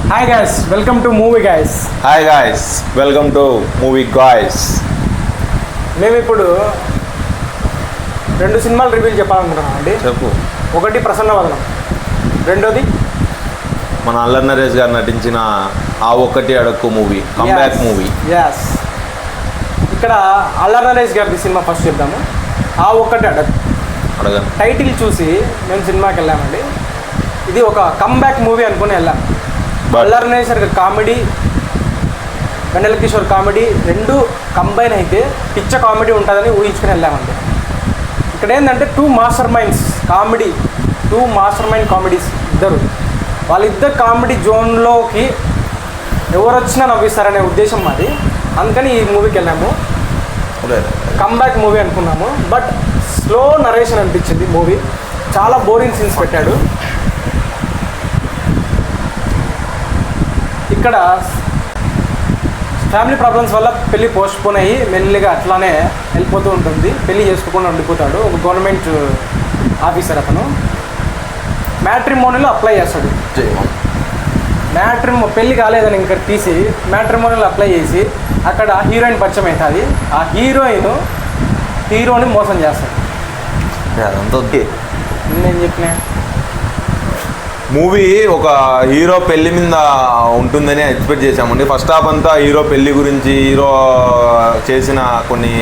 Hi guys, welcome to movie guys. Hi guys, welcome to movie guys. మేము ఇప్పుడు 2 సినిమాలు రివ్యూలు చెప్పాలనుకుంటున్నాం అండి. చెప్పు. ఒకటి ప్రసన్నవదనం, రెండోది మన అల్లరి నరేష్ గారు నటించిన ఆ ఒక్కటి అడక్కు మూవీ, కమ్బ్యాక్ మూవీ. ఎస్, ఇక్కడ అల్లరి నరేష్ గారి సినిమా ఫస్ట్ చెప్దాము. ఆ ఒక్కటి అడక్కు అడగను. టైటిల్ చూసి మేము సినిమాకి వెళ్ళామండి. ఇది ఒక కమ్బ్యాక్ మూవీ అనుకుని వెళ్ళాం. అల్లరి నరేష్ గారి కామెడీ, వెన్నెల కిషోర్ కామెడీ రెండు కంబైన్ అయితే పిచ్చ కామెడీ ఉంటుందని ఊహించుకుని వెళ్ళామండి. ఇక్కడ ఏంటంటే 2 మాస్టర్ మైండ్స్ కామెడీస్ ఇద్దరు. వాళ్ళిద్దరు కామెడీ జోన్లోకి ఎవరు వచ్చినా నవ్విస్తారనే ఉద్దేశం మాది. అందుకని ఈ మూవీకి వెళ్ళాము. కమ్బ్యాక్ మూవీ అనుకున్నాము, బట్ స్లో నరేషన్ అనిపించింది మూవీ. చాలా బోరింగ్ సీన్స్ పెట్టాడు. ఇక్కడ ఫ్యామిలీ ప్రాబ్లమ్స్ వల్ల పెళ్ళి పోస్ట్పోన్ అయ్యి మెల్లిగా అట్లానే వెళ్ళిపోతూ ఉంటుంది. పెళ్ళి చేసుకోకుండా ఉండిపోతాడు. ఒక గవర్నమెంట్ ఆఫీసర్ అతను మ్యాట్రిమోనీలో అప్లై చేస్తాడు. పెళ్ళి కాలేదని ఇంకా తీసి మ్యాట్రిమోనీలో అప్లై చేసి అక్కడ హీరోయిన్ పరిచయం అవుతుంది. ఆ హీరోని మోసం చేస్తాడు. అదంతా ఓకే. నేను చెప్పిన మూవీ ఒక హీరో పెళ్లి మీద ఉంటుందని ఎక్స్పెక్ట్ చేశామండి. ఫస్ట్ హాఫ్ అంతా హీరో పెళ్లి గురించి, హీరో చేసిన కొన్ని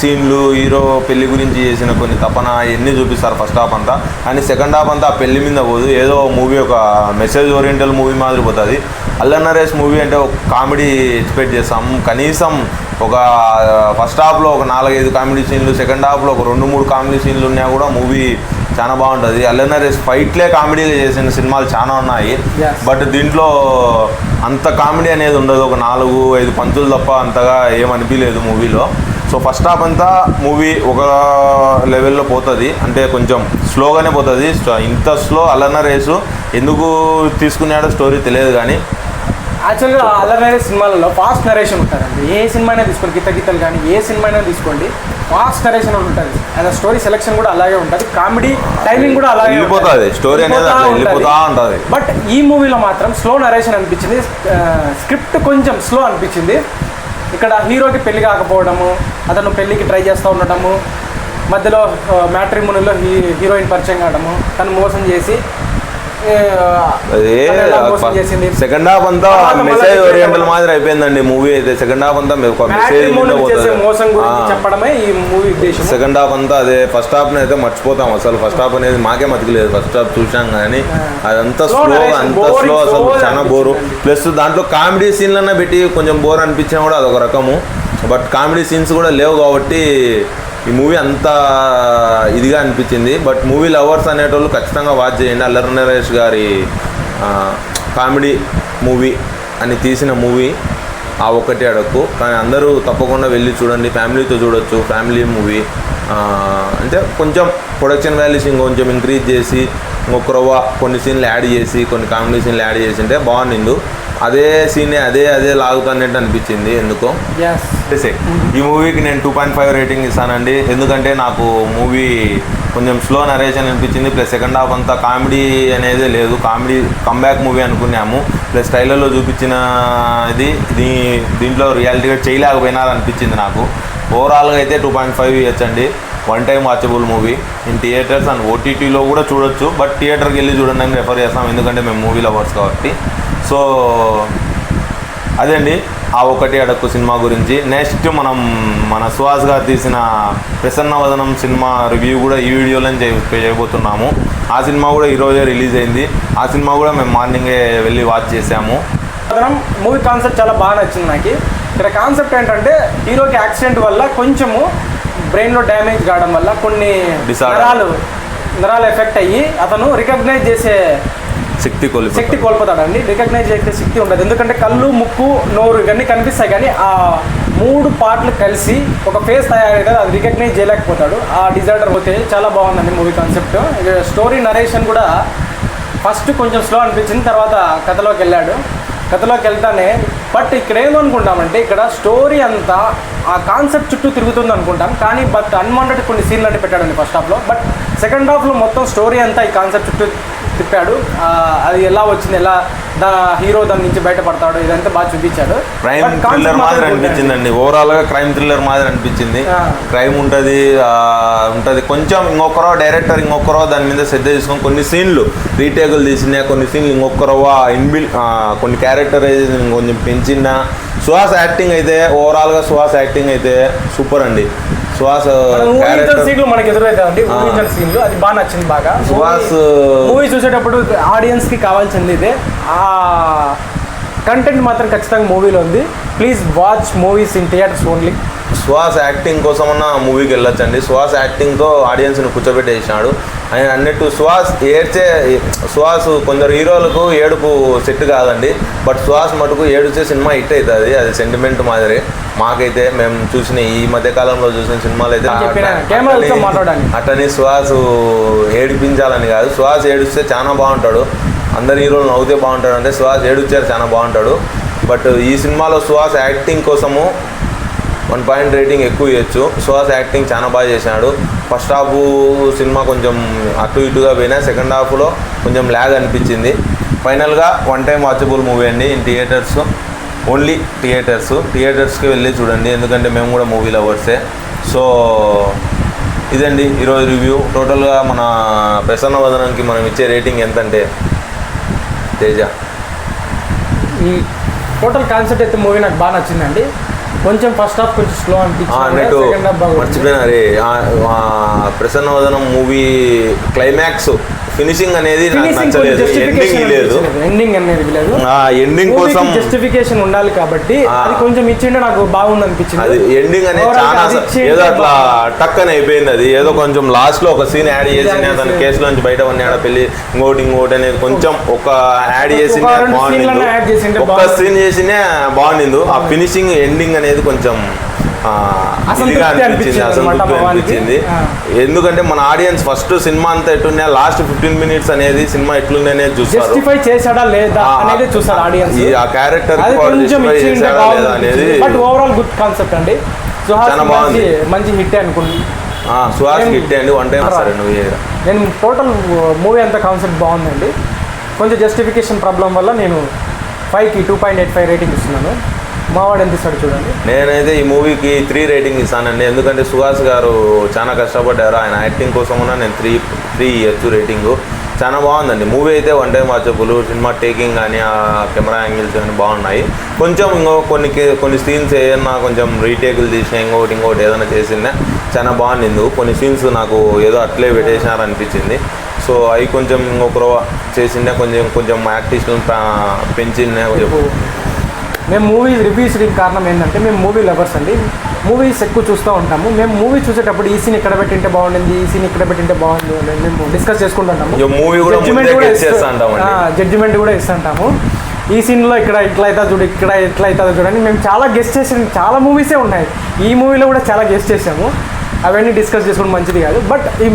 సీన్లు, హీరో పెళ్లి గురించి చేసిన కొన్ని తపన ఇవన్నీ చూపిస్తారు ఫస్ట్ హాఫ్ అంతా. కానీ సెకండ్ హాఫ్ అంతా ఆ పెళ్లి మీద పోదు. ఏదో మూవీ ఒక మెసేజ్ ఓరియంటల్ మూవీ మాదిరి పోతుంది. అల్లరి నరేష్ మూవీ అంటే ఒక కామెడీ ఎక్స్పెక్ట్ చేస్తాం. కనీసం ఒక ఫస్ట్ హాఫ్లో ఒక 4-5 కామెడీ సీన్లు, సెకండ్ హాఫ్లో ఒక 2-3 కామెడీ సీన్లు ఉన్నా కూడా మూవీ చాలా బాగుంటుంది. అల్లరి నరేష్ ఫైట్లే కామెడీగా చేసిన సినిమాలు చాలా ఉన్నాయి. బట్ దీంట్లో అంత కామెడీ అనేది ఉండదు. ఒక 4-5 పంచులు తప్ప అంతగా ఏమనిపించలేదు మూవీలో. సో ఫస్ట్ హాఫ్ అంతా మూవీ ఒక లెవెల్లో పోతుంది, అంటే కొంచెం స్లోగానే పోతుంది. ఇంత స్లో అల్లరి నరేష్ ఎందుకు తీసుకున్నాడో స్టోరీ తెలియదు. కానీ యాక్చువల్గా అల్లరి నరేష్ సినిమాలలో ఫాస్ట్ నరేషన్ ఉంటారండి. ఏ సినిమా అయినా తీసుకోండి, గీతలు కానీ ఏ సినిమా అయినా తీసుకోండి, ఫాస్ట్ నరేషన్ ఉంటుంది. అండ్ స్టోరీ సెలెక్షన్ కూడా అలాగే ఉంటుంది. కామెడీ టైమింగ్ కూడా అలాగే వెళ్ళిపోతుంది. స్టోరీ అనేది వెళ్ళిపోతూ ఉంటుంది. బట్ ఈ మూవీలో మాత్రం స్లో నరేషన్ అనిపించింది. స్క్రిప్ట్ కొంచెం స్లో అనిపించింది. ఇక్కడ హీరోకి పెళ్లి కాకపోవడము, అతను పెళ్ళికి ట్రై చేస్తూ ఉండటము, మధ్యలో మ్యాట్రిమోనీలో హీరోయిన్ పరిచయం కావడము, తను మోసం చేసి సెకండ్ హాఫ్ అంతా మెసేజ్ ఓరియంటల్ మాదిరి అయిపోయిందండి మూవీ అయితే. సెకండ్ హాఫ్ అంతా చెప్పడమే ఈ మూవీ ఉద్దేశం. సెకండ్ హాఫ్ అంతా అదే. ఫస్ట్ హాఫ్ అయితే మర్చిపోతాం. అసలు ఫస్ట్ హాఫ్ అనేది మాకే మతికిలేదు. ఫస్ట్ హాఫ్ చూసాం కానీ అదంతా స్లో అసలు చాలా బోరు. ప్లస్ దాంట్లో కామెడీ సీన్లన్నా పెట్టి కొంచెం బోర్ అనిపించినా కూడా అదొక రకము. బట్ కామెడీ సీన్స్ కూడా లేవు కాబట్టి ఈ మూవీ అంతా ఇదిగా అనిపించింది. బట్ మూవీ లవర్స్ అనేటోళ్ళు ఖచ్చితంగా వాచ్ చేయండి. అల్లరి నరేష్ గారి కామెడీ మూవీ అని తీసిన మూవీ ఆ ఒక్కటి అడక్కు. కానీ అందరూ తప్పకుండా వెళ్ళి చూడండి. ఫ్యామిలీతో చూడొచ్చు. ఫ్యామిలీ మూవీ అంటే కొంచెం ప్రొడక్షన్ వాల్యూస్ ఇంకొంచెం ఇంక్రీజ్ చేసి ఇంకొక కొన్ని సీన్లు యాడ్ చేసి, కొన్ని కామెడీ సీన్లు యాడ్ చేసి ఉంటే బాగుండింది. అదే సీనే అదే లాగుతున్నట్టు అనిపించింది ఎందుకో. ఈ మూవీకి నేను 2.5 రేటింగ్ ఇస్తానండి. ఎందుకంటే నాకు మూవీ కొంచెం స్లో నరేషన్ అనిపించింది. ప్లస్ సెకండ్ హాఫ్ అంతా కామెడీ అనేది లేదు. కామెడీ కమ్బ్యాక్ మూవీ అనుకున్నాము. ప్లస్ ట్రైలర్లో చూపించిన దీంట్లో రియాలిటీగా చేయలేకపోయినారు అనిపించింది నాకు. ఓవరాల్గా అయితే 2.5 ఇవ్వచ్చండి. 1 time watchable movie in theatres and ఓటీటీలో కూడా చూడొచ్చు. బట్ థియేటర్కి వెళ్ళి చూడండి అని రెఫర్ చేస్తాం, ఎందుకంటే మేము మూవీ లవర్స్ కాబట్టి. సో అదే అండి ఆ ఒక్కటి అడక్కు సినిమా గురించి. నెక్స్ట్ మన సుహాస్ గారు తీసిన ప్రసన్నవదనం సినిమా రివ్యూ కూడా ఈ వీడియోలో చేయబోతున్నాము. ఆ సినిమా కూడా ఈరోజే రిలీజ్ అయింది. ఆ సినిమా కూడా మేము మార్నింగే వెళ్ళి వాచ్ చేసాము. మూవీ కాన్సెప్ట్ చాలా బాగా నచ్చింది నాకు. ఇక్కడ కాన్సెప్ట్ ఏంటంటే హీరోకి యాక్సిడెంట్ వల్ల కొంచెము బ్రెయిన్లో డ్యామేజ్ కావడం వల్ల కొన్ని నరాలు ఎఫెక్ట్ అయ్యి అతను రికగ్నైజ్ చేసే శక్తి కోల్పోతాడండి. రికగ్నైజ్ చేసే శక్తి ఉండదు. ఎందుకంటే కళ్ళు, ముక్కు, నోరు ఇవన్నీ కనిపిస్తాయి, కానీ ఆ 3 పార్ట్లు కలిసి ఒక ఫేస్ తయారైతే అది రికగ్నైజ్ చేయలేకపోతాడు. ఆ డిజార్డర్ పోతే చాలా బాగుందండి మూవీ కాన్సెప్ట్. స్టోరీ నరేషన్ కూడా ఫస్ట్ కొంచెం స్లో అనిపించింది, తర్వాత కథలోకి వెళ్తానే. బట్ ఇక్కడ ఏమనుకుంటామంటే ఇక్కడ స్టోరీ అంతా ఆ కాన్సెప్ట్ చుట్టూ తిరుగుతుంది అనుకుంటాం, కానీ బట్ అన్వాంటెడ్ కొన్ని సీన్లు అంటే పెట్టాడండి ఫస్ట్ హాఫ్లో. బట్ సెకండ్ హాఫ్లో మొత్తం స్టోరీ అంతా ఈ కాన్సెప్ట్ చుట్టూ తిప్పాడు. అది ఎలా వచ్చింది, ఎలా హీరో దాని నుంచి బయటపడతాడు, ఇదంతా బాగా చూపించాడు. క్రైమ్ థ్రిల్లర్ మాదిరి అనిపించిందండి. ఓవరాల్ గా క్రైమ్ థ్రిల్లర్ మాదిరి అనిపించింది. క్రైమ్ ఉంటది కొంచెం ఇంకొకరో డైరెక్టర్ ఇంకొకరో దాని మీద శ్రద్ధ తీసుకొని కొన్ని సీన్లు రీటేకులు తీసినా, కొన్ని సీన్లు ఇంకొకరో కొన్ని క్యారెక్టరైజేషన్ కొంచెం పెంచిన. సుహాస్ యాక్టింగ్ అయితే ఓవరాల్ గా సుహాస్ యాక్టింగ్ అయితే సూపర్ అండి. సుహాస్ సీన్లు మనకి ఎదురైతే ఊహించిన సీన్లు అది బాగా నచ్చింది. బాగా సుహాస్ మూవీ చూసేటప్పుడు ఆడియన్స్ కి కావాల్సింది ఇదే. ఆ కంటెంట్ మాత్రం ఖచ్చితంగా మూవీలో ఉంది. Please watch movies in theatres only. Suhas acting కోసమన్నా మూవీకి వెళ్ళొచ్చండి. సుహాస్ యాక్టింగ్తో ఆడియన్స్ని కూర్చోబెట్టేసినాడు. ఆయన అన్నట్టు సుహాస్ కొందరు హీరోలకు ఏడుపు సెట్ కాదండి. బట్ సుహాస్ మటుకు ఏడుచే సినిమా హిట్ అవుతుంది. అది సెంటిమెంట్ మాదిరి. మాకైతే మేము చూసిన ఈ మధ్యకాలంలో చూసిన సినిమాలు అయితే అట్టని సుహాస్ ఏడిపించాలని కాదు. సుహాస్ ఏడుస్తే చాలా బాగుంటాడు. అందరు హీరోలు నవ్వుతే బాగుంటాడు అంటే సుహాస్ ఏడుచ్చారు చాలా బాగుంటాడు. బట్ ఈ సినిమాలో సుహాస్ యాక్టింగ్ కోసము 1 పాయింట్ రేటింగ్ ఎక్కువ ఇవ్వచ్చు. సుహాస్ యాక్టింగ్ చాలా బాగా చేశాడు. ఫస్ట్ హాఫ్ సినిమా కొంచెం అటు ఇటుగా పోయినా సెకండ్ హాఫ్లో కొంచెం ల్యాగ్ అనిపించింది. ఫైనల్గా 1 టైం వాచబుల్ మూవీ అండి. In theatres only. థియేటర్స్కి వెళ్ళి చూడండి, ఎందుకంటే మేము కూడా మూవీ లవర్సే. సో ఇదండి ఈరోజు రివ్యూ. టోటల్గా మన ప్రసన్న వదనంకి మనం ఇచ్చే రేటింగ్ ఎంతంటే తేజ ఈ టోటల్ కాన్సెప్ట్ అయితే మూవీ నాకు బాగా నచ్చిందండి. కొంచెం ఫస్ట్ హాఫ్ కొంచెం స్లో అన్నట్టు మర్చిపోయినా రే. ప్రసన్న వదనం మూవీ క్లైమాక్స్ ఫినిషింగ్ అనేది నాకు నచ్చలేదు. ఎండింగ్ అనేది లేదు. ఎండింగ్ కోసం జస్టిఫికేషన్ ఉండాలి కాబట్టి అది కొంచెం ఇచ్చిండే నాకు బాగుంది అనిపించింది. అది ఎండింగ్ అనేది చాలా ఏదో అట్లా టక్ అని అయిపోయింది. అది ఏదో కొంచెం లాస్ట్ లో ఒక సీన్ యాడ్ చేసి తన కేసులో నుంచి బయట పడినాడు పెళ్లి ఇంకోటి అనేది కొంచెం ఒక యాడ్ చేసి బాగుంది. ఒక్క సీన్ చేసినే బాగుండింది. ఆ ఫినిషింగ్ ఎండింగ్ అనేది కొంచెం ఇదిగా అనిపించింది, అసంతృప్తి అనిపించింది. ఎందుకంటే మన ఆడియన్స్ ఫస్ట్ సినిమా అంతా ఎట్లున్నా లాస్ట్ 15 మినిట్స్ అనేది సినిమా ఎట్లుందనే చూస్తారు. జస్టిఫై చేశాడా లేదా అనేది చూస్తారు ఆడియన్స్. ఆ క్యారెక్టర్ చేశాడా లేదా అనేది. బట్ ఓవరాల్ గుడ్ కాన్సెప్ట్ అండి. చాలా బాగుంది. మంచి హిట్ అనుకోండి. సుహాస్ హిట్ అండి. 1 టైం సరే నువ్వు. నేను టోటల్ మూవీ అంతా కాన్సెప్ట్ బాగుందండి. కొంచెం జస్టిఫికేషన్ ప్రాబ్లం వల్ల నేను 5కి 2.85 రేటింగ్ ఇస్తున్నాను. మావాడు ఎంత ఇస్తాడు చూడండి. నేనైతే ఈ మూవీకి 3 రేటింగ్ ఇస్తానండి. ఎందుకంటే సుహాస్ గారు చాలా కష్టపడ్డారు. ఆయన యాక్టింగ్ కోసం కూడా నేను 3 ఇవ్వచ్చు రేటింగు. చాలా బాగుందండి మూవీ అయితే. 1 టైం వాచబుల్. సినిమా టేకింగ్ కానీ ఆ కెమెరా యాంగిల్స్ కానీ బాగున్నాయి. కొంచెం కొన్ని సీన్స్ ఏదన్నా కొంచెం రీటేకులు తీసినా ఇంకోటి ఏదైనా చేసినా చాలా బాగుంది. కొన్ని సీన్స్ నాకు ఏదో అట్లే పెట్టేసినారనిపించింది. సో అవి కొంచెం ఇంకొకరు చేసిందే కొంచెం యాక్టిస్ట్ని పెంచిందే కొంచెం. మేము మూవీ రివ్యూస్ కారణం ఏంటంటే మేము మూవీ లవర్స్ అండి. మూవీస్ ఎక్కువ చూస్తూ ఉంటాము. మేము మూవీ చూసేటప్పుడు ఈ సీన్ ఇక్కడ పెట్టింటే బాగుండింది, ఈ సీన్ ఇక్కడ పెట్టింటే బాగుంది అని మేము డిస్కస్ చేసుకుంటుంటాము. జడ్జిమెంట్ కూడా ఇస్తుంటాము. ఈ సీన్లో ఇక్కడ ఇట్లా అవుతుంది చూడు, ఇక్కడ ఎట్లా అవుతుందో చూడండి. మేము చాలా గెస్ట్ చేసాము. చాలా మూవీసే ఉన్నాయి. ఈ మూవీలో కూడా చాలా గెస్ట్ చేసాము. అవన్నీ డిస్కస్ చేసుకోవడం మంచిది కాదు. బట్ ఈ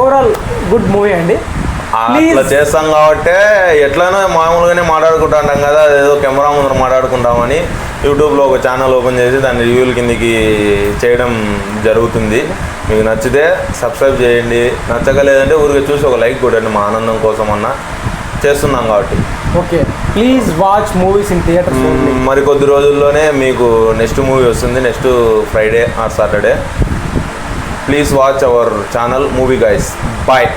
ఓవరాల్ గుడ్ మూవీ అండి. అట్లా చేస్తాం కాబట్టి ఎట్లనో మామూలుగానే మాట్లాడుకుంటాం కదా. అదేదో కెమెరా ముందర మాట్లాడుకుంటామని యూట్యూబ్లో ఒక ఛానల్ ఓపెన్ చేసి దాన్ని రివ్యూల కిందకి చేయడం జరుగుతుంది. మీకు నచ్చితే సబ్స్క్రైబ్ చేయండి. నచ్చగలేదంటే ఊరికి చూసి ఒక లైక్ కొట్టండి. మా ఆనందం కోసం అన్నా చేస్తున్నాం కాబట్టి. Okay, please watch movies in theatres. మరి కొద్ది రోజుల్లోనే మీకు నెక్స్ట్ మూవీ వస్తుంది. Next Friday or Saturday. Please watch our channel movie guys. Bye.